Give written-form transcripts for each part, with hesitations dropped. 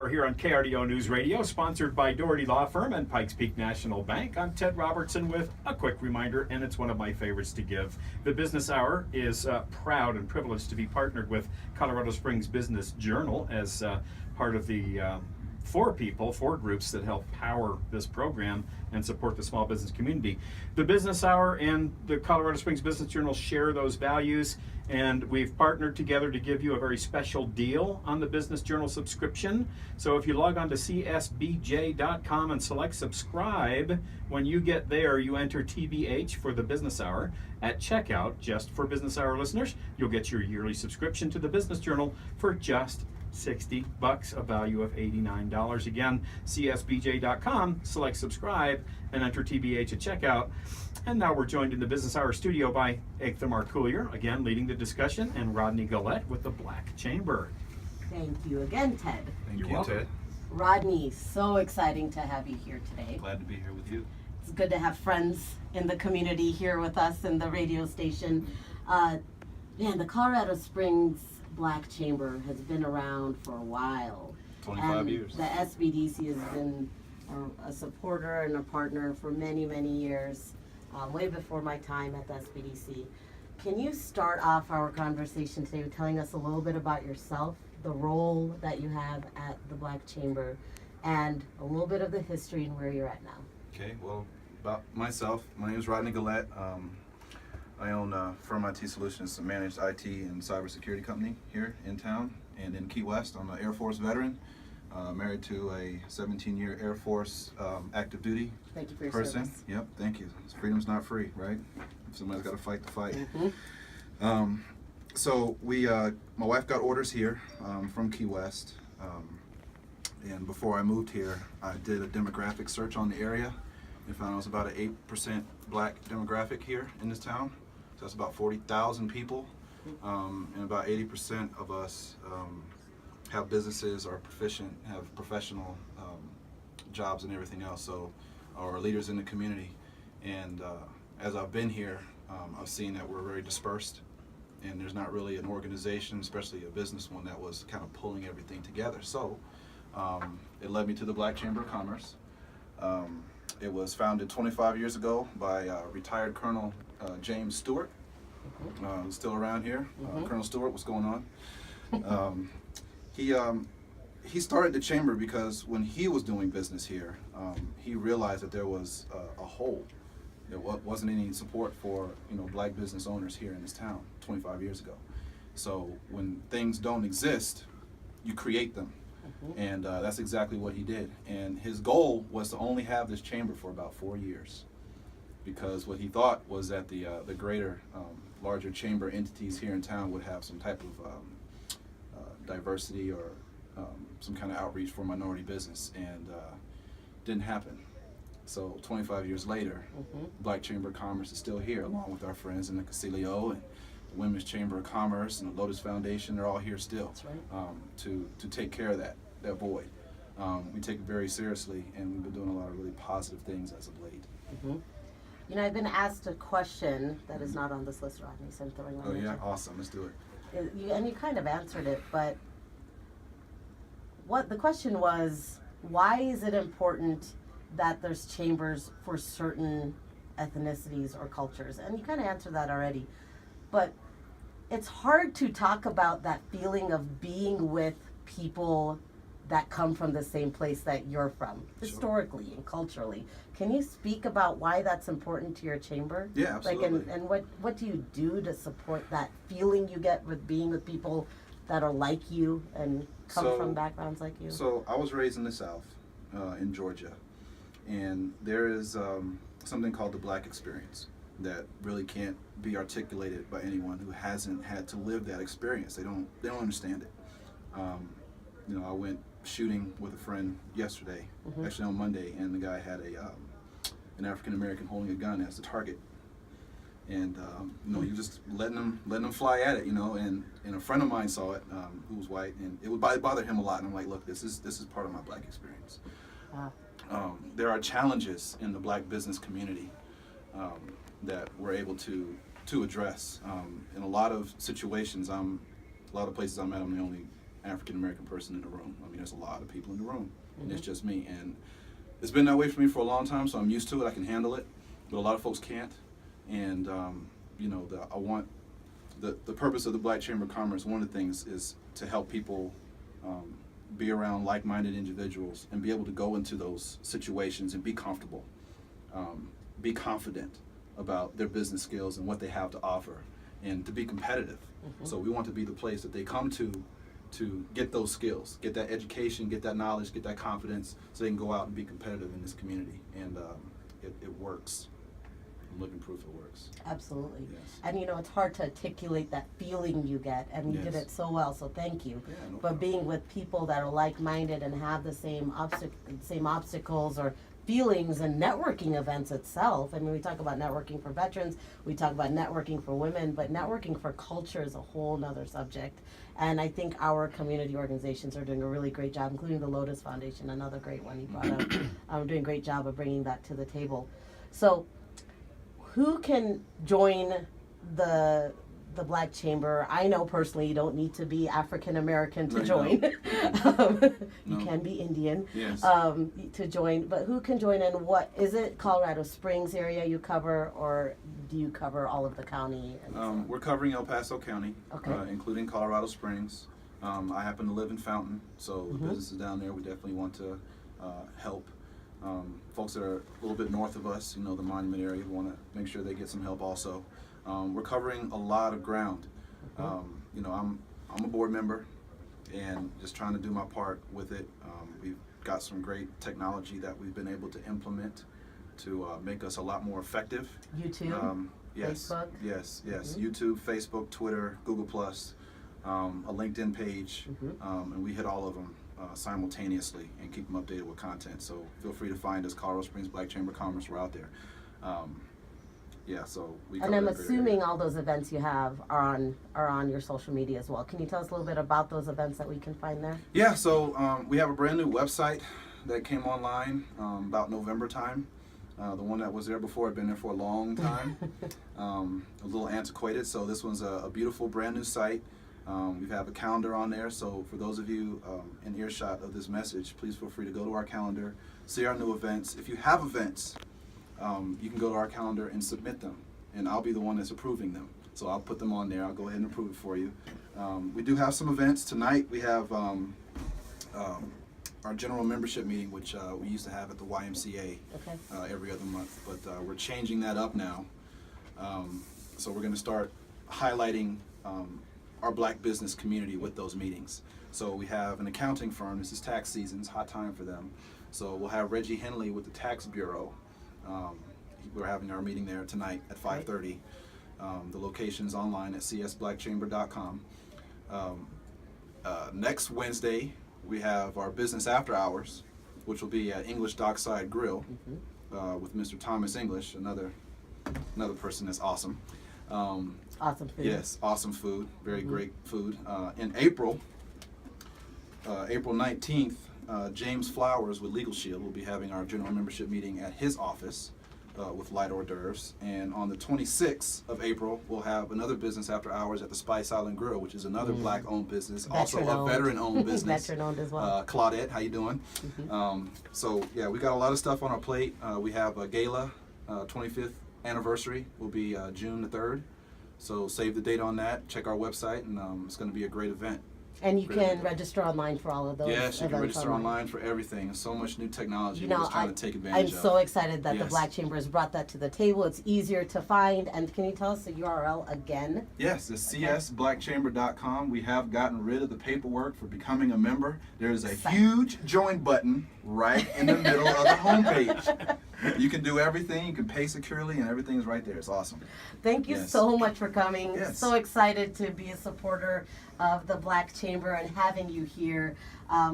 We're here on KRDO News Radio, sponsored by Doherty Law Firm and Pikes Peak National Bank. I'm Ted Robertson with a quick reminder, and it's one of my favorites to give. The Business Hour is proud and privileged to be partnered with Colorado Springs Business Journal as part of the four groups that help power this program and support the small business community. The Business Hour and the Colorado Springs Business Journal share those values, and we've partnered together to give you a very special deal on the Business Journal subscription. So if you log on to csbj.com and select subscribe, when you get there, you enter TBH for the Business Hour. At checkout, just for Business Hour listeners, you'll get your yearly subscription to the Business Journal for just $60, a value of $89. Again, csbj.com, select subscribe, and enter TBH at checkout. And now we're joined in the Business Hour studio by Aikta Marcoulier, again leading the discussion, and Rodney Gullatte with the Black Chamber. Thank you again, Ted. Thank you, Ted. Rodney, so exciting to have you here today. Glad to be here with you. It's good to have friends in the community here with us in the radio station. The Colorado Springs Black Chamber has been around for a while. 25 years. The SBDC has been a supporter and a partner for many, many years, way before my time at the SBDC. Can you start off our conversation today with telling us a little bit about yourself, the role that you have at the Black Chamber, and a little bit of the history and where you're at now? Okay, well, about myself, my name is Rodney Gullatte. I own Firma IT Solutions, a managed IT and cybersecurity company here in town and in Key West. I'm an Air Force veteran, married to a 17-year Air Force active duty Thank you for your person. service. Yep, thank you. Freedom's not free, right? Somebody's got to fight the fight. Mm-hmm. So my wife got orders here from Key West, and before I moved here, I did a demographic search on the area and found it was about an 8% black demographic here in this town. So that's about 40,000 people, and about 80% of us have businesses, are proficient, have professional jobs and everything else, so are leaders in the community. And as I've been here, I've seen that we're very dispersed, and there's not really an organization, especially a business one, that was kind of pulling everything together. So it led me to the Black Chamber of Commerce. It was founded 25 years ago by retired Colonel James Stewart, who's still around here. Colonel Stewart, what's going on? He started the chamber because when he was doing business here, he realized that there was a hole. There wasn't any support for black business owners here in this town 25 years ago. So when things don't exist, you create them. And that's exactly what he did. And his goal was to only have this chamber for about 4 years, because what he thought was that the greater, larger chamber entities here in town would have some type of diversity or some kind of outreach for minority business, and didn't happen. So 25 years later, Black Chamber of Commerce is still here, along with our friends in the Casilio and the Women's Chamber of Commerce and the Lotus Foundation. They're all here still. That's right. To take care of that void. We take it very seriously, and we've been doing a lot of really positive things as of late. I've been asked a question that is not on this list, Rodney, so I'm throwing one. Oh yeah, awesome. Let's do it. And you kind of answered it, but what the question was, why is it important that there's chambers for certain ethnicities or cultures? And you kind of answered that already, but it's hard to talk about that feeling of being with people that come from the same place that you're from, historically and culturally. Can you speak about why that's important to your chamber? Yeah, absolutely. And what do you do to support that feeling you get with being with people that are like you and come from backgrounds like you? So I was raised in the South, in Georgia, and there is something called the Black experience that really can't be articulated by anyone who hasn't had to live that experience. They don't understand it. I went shooting with a friend yesterday, actually on Monday, and the guy had an African American holding a gun as the target, and he was just letting them fly at it, and a friend of mine saw it, who was white, and it would bother him a lot. And I'm like, look, this is part of my Black experience. There are challenges in the Black business community that we're able to address. In a lot of situations, a lot of places I'm at, I'm the only African American person in the room. I mean, there's a lot of people in the room, and it's just me. And it's been that way for me for a long time, so I'm used to it. I can handle it, but a lot of folks can't. And you know, I want the purpose of the Black Chamber of Commerce. One of the things is to help people be around like-minded individuals and be able to go into those situations and be comfortable, be confident about their business skills and what they have to offer, and to be competitive. So we want to be the place that they come to get those skills, get that education, get that knowledge, get that confidence, so they can go out and be competitive in this community. And it works. I'm living proof it works. Absolutely. Yes. And you know, it's hard to articulate that feeling you get, and you did Yes. it so well, so thank you. Yeah, no But problem. being with people that are like-minded and have the same obstacles or feelings, and networking events itself. I mean, we talk about networking for veterans, we talk about networking for women, but networking for culture is a whole nother subject. And I think our community organizations are doing a really great job, including the Lotus Foundation, another great one you brought up. Doing a great job of bringing that to the table. So, who can join the Black Chamber? I know personally you don't need to be African American to Right, join. You No. can be Indian Yes. to join, but who can join, and what is it? Colorado Springs area you cover, or do you cover all of the county? And so on? We're covering El Paso County, Okay. Including Colorado Springs. I happen to live in Fountain, so the businesses down there, we definitely want to help. Folks that are a little bit north of us, you know, the Monument area, we want to make sure they get some help also. We're covering a lot of ground. You know, I'm a board member and just trying to do my part with it. We've got some great technology that we've been able to implement to make us a lot more effective. YouTube, Yes, Facebook? yes. YouTube, Facebook, Twitter, Google Plus, a LinkedIn page, and we hit all of them simultaneously and keep them updated with content. So feel free to find us, Colorado Springs Black Chamber of Commerce. We're out there. Yeah, so we. And cover I'm that great assuming area. all those events you have are on your social media as well. Can you tell us a little bit about those events that we can find there? Yeah, so we have a brand new website that came online about November time. The one that was there before had been there for a long time, a little antiquated. So this one's a beautiful brand new site. We have a calendar on there. So for those of you in earshot of this message, please feel free to go to our calendar, see our new events. If you have events, you can go to our calendar and submit them, and I'll be the one that's approving them. So I'll put them on there. I'll go ahead and approve it for you. We do have some events tonight. We have our general membership meeting, which we used to have at the YMCA every other month, but we're changing that up now. So we're going to start highlighting our Black business community with those meetings. So we have an accounting firm. This is tax season. It's a hot time for them. So we'll have Reggie Henley with the Tax Bureau. We're having our meeting there tonight at 5:30. The location's online at csblackchamber.com. Next Wednesday, we have our business after hours, which will be at English Dockside Grill with Mr. Thomas English, another person that's awesome. Awesome food. Yes, awesome food, very great food. In April 19th, James Flowers with Legal Shield will be having our general membership meeting at his office with light hors d'oeuvres. And on the 26th of April, we'll have another business after hours at the Spice Island Grill, which is another Black-owned business, also a veteran-owned business. Veteran-owned as well. Claudette, how you doing? So yeah, we got a lot of stuff on our plate. We have a gala, 25th anniversary will be June the 3rd. So save the date on that. Check our website, and it's going to be a great event. And you can register online for all of those. Yes, you can events register online for everything. There's so much new technology. You We're know, just trying to take advantage I'm of. so excited that the Yes. Black Chamber has brought that to the table. It's easier to find. And can you tell us the URL again? Yes, it's csblackchamber.com. We have gotten rid of the paperwork for becoming a member. There's a Exciting. huge join button right in the middle of the homepage. You can do everything. You can pay securely, and everything's right there. It's awesome. Thank you Yes. so much for coming. Yes. So excited to be a supporter of the Black Chamber and having you here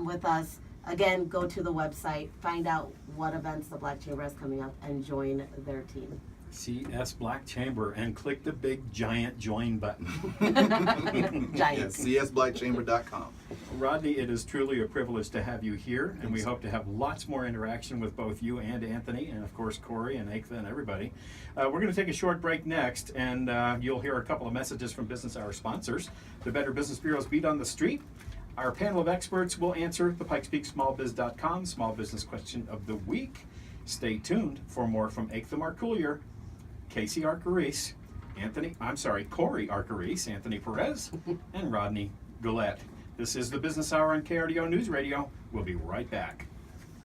with us. Again, go to the website, find out what events the Black Chamber has coming up, and join their team. CS Black Chamber, and click the big giant join button. Giant. Yes, csblackchamber.com. Rodney, it is truly a privilege to have you here, and we hope to have lots more interaction with both you and Anthony, and of course Corey and Aikta and everybody. We're going to take a short break next, and you'll hear a couple of messages from Business Hour sponsors. The Better Business Bureau's Beat on the Street, Our panel of experts will answer the PikesPeakSmallBiz.com Small Business Question of the Week. Stay tuned for more from Aikta Marcoulier, Casey Arcarice, Corey Arcarice, Anthony Perez, and Rodney Gullatte. This is the Business Hour on KRDO News Radio. We'll be right back.